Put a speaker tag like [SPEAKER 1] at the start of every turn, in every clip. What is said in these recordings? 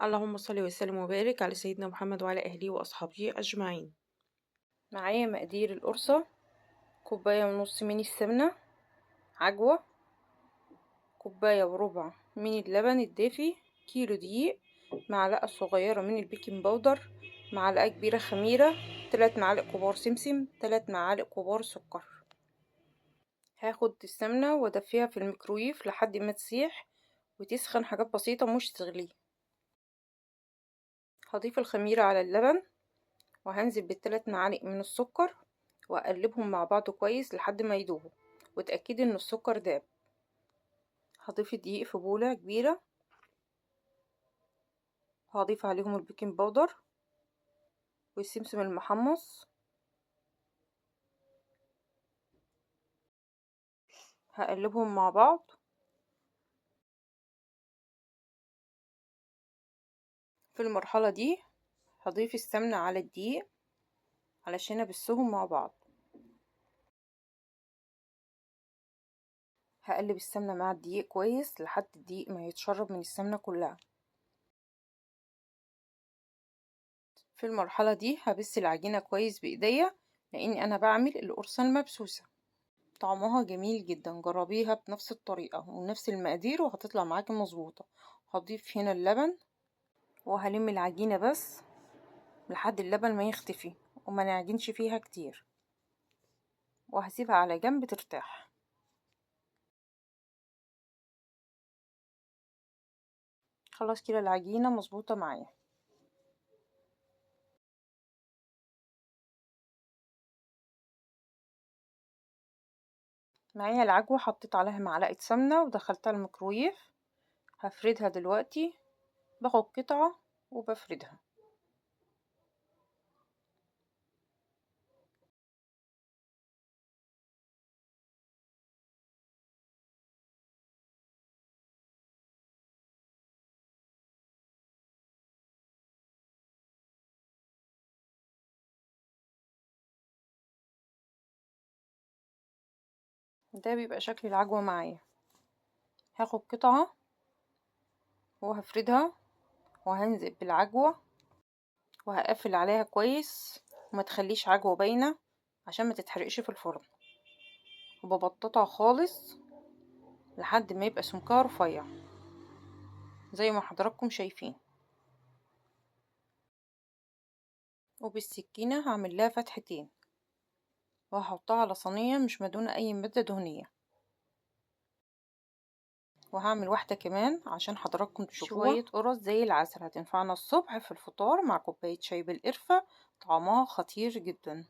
[SPEAKER 1] اللهم صل وسلم وبارك على سيدنا محمد وعلى أهله وأصحابه أجمعين. معايا مقادير القرصة: كوباية ونص من السمنة، عجوة، كوباية وربع من اللبن الدافي، كيلو دقيق، معلقة صغيرة من البيكنج باودر، معلقة كبيرة خميرة، 3 معالق كبار سمسم، 3 معالق كبار سكر. هاخد السمنة وادفيها في الميكرويف لحد ما تسيح وتسخن، حاجات بسيطة مش تغلي. هضيف الخميرة على اللبن وهنزل بالثلاث معالق من السكر واقلبهم مع بعض كويس لحد ما يدوبوا، وتأكدي ان السكر داب. هضيف الدقيق في بولة كبيرة، وهضيف عليهم البيكنج باودر والسمسم المحمص. هقلبهم مع بعض. في المرحلة دي هضيف السمنة على الدقيق علشان ابسهم مع بعض. هقلب السمنة مع الدقيق كويس لحد الدقيق ما يتشرب من السمنة كلها. في المرحلة دي هبس العجينة كويس بايديا، لاني انا بعمل القرصة المبسوسة. طعمها جميل جدا، جربيها بنفس الطريقة ونفس المقادير وهتطلع معاكي مظبوطة. هضيف هنا اللبن وهلم العجينة بس لحد اللبن ما يختفي، وما نعجنش فيها كتير، وهسيبها على جنب ترتاح. خلاص كده العجينة مظبوطة معايا. معايا العجوة، حطيت عليها معلقة سمنة ودخلتها الميكرويف. هفردها دلوقتي، باخد قطعة وبفردها. ده بيبقى شكل العجوة معايا. هاخد قطعة وهفردها وهنزل بالعجوة وهقفل عليها كويس، وما تخليش عجوة باينة عشان ما تتحرقش في الفرن. وببططها خالص لحد ما يبقى سمكها رفيع زي ما حضراتكم شايفين. وبالسكينة هعمل لها فتحتين وهحطها على صينية مش مدهونة اي مادة دهنية. وهعمل واحدة كمان عشان حضراتكم تشوفوها. شوية قرص زي العسل هتنفعنا الصبح في الفطار مع كوباية شاي بالقرفة، طعمها خطير جدا.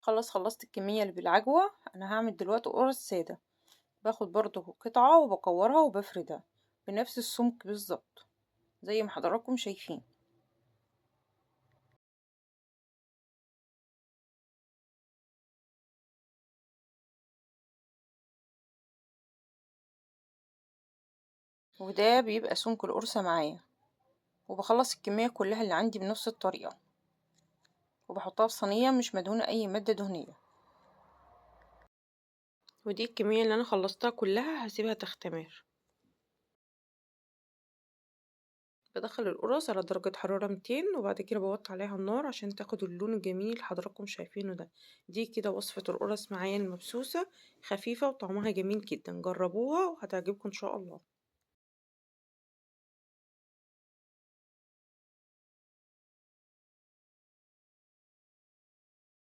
[SPEAKER 1] خلاص خلصت الكمية اللي بالعجوة. انا هعمل دلوقتي قرص سادة، باخد برضو قطعة وبكورها وبفردها بنفس السمك بالظبط زي ما حضراتكم شايفين. وده بيبقى سمك القرصة معايا. وبخلص الكمية كلها اللي عندي بنفس الطريقة، وبحطها في صينية مش مدهونة اي مادة دهنية. ودي الكمية اللي انا خلصتها كلها، هسيبها تختمر. بدخل القرص على درجة حرارة 200 وبعد كده بوطي عليها النار عشان تاخد اللون الجميل اللي حضراتكم شايفينه ده. دي كده وصفة القرص معايا المبسوسة، خفيفة وطعمها جميل جدا. جربوها وهتعجبكم ان شاء الله.